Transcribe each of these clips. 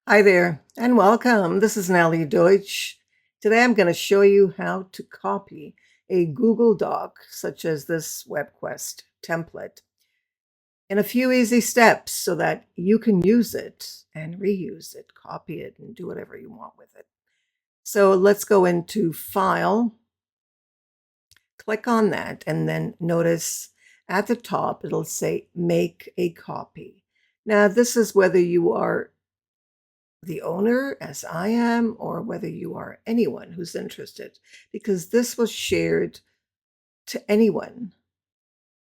Hi there and welcome. This is Nellie Deutsch. Today I'm going to show you how to copy a Google Doc such as this WebQuest template in a few easy steps so that you can use it and reuse it, copy it, and do whatever you want with it. So let's go into File, click on that, and then notice at the top it'll say Make a Copy. Now, this is whether you are the owner, as I am, or whether you are anyone who's interested, because this was shared to anyone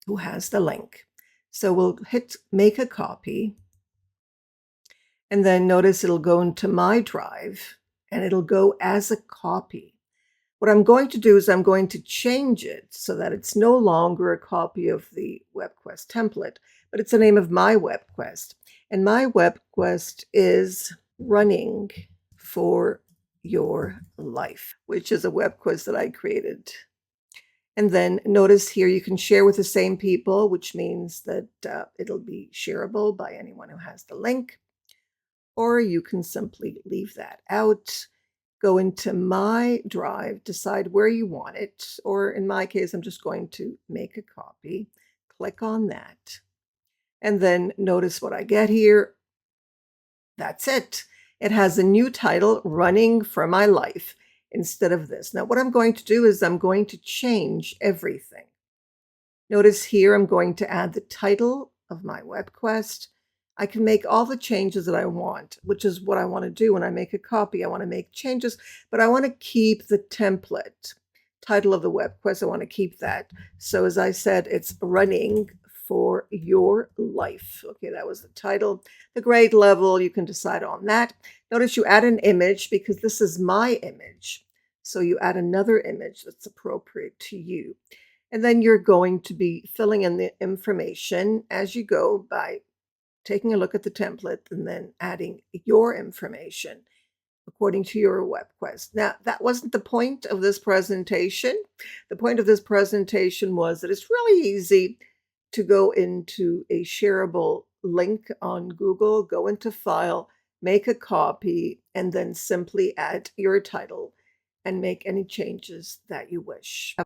who has the link. So we'll hit make a copy, and then notice it'll go into my drive and it'll go as a copy. What I'm going to do is I'm going to change it so that it's no longer a copy of the WebQuest template, but it's the name of my WebQuest. And my WebQuest is running for your life, which is a WebQuest that I created. And then notice here you can share with the same people, which means that it'll be shareable by anyone who has the link, or you can simply leave that out. Go into my drive, decide where you want it, or in my case, I'm just going to make a copy. Click on that. And then notice what I get here. That's it. It has a new title, Running for My Life, instead of this. Now, what I'm going to do is I'm going to change everything. Notice here I'm going to add the title of my WebQuest. I can make all the changes that I want, which is what I want to do when I make a copy. I want to make changes, but I want to keep the template. Title of the WebQuest, I want to keep that. So as I said, it's Running for Your Life. Okay, that was the title. The grade level, you can decide on that. Notice you add an image because this is my image. So you add another image that's appropriate to you. And then you're going to be filling in the information as you go by taking a look at the template and then adding your information according to your WebQuest. Now, that wasn't the point of this presentation. The point of this presentation was that it's really easy to go into a shareable link on Google, go into File, make a copy, and then simply add your title and make any changes that you wish.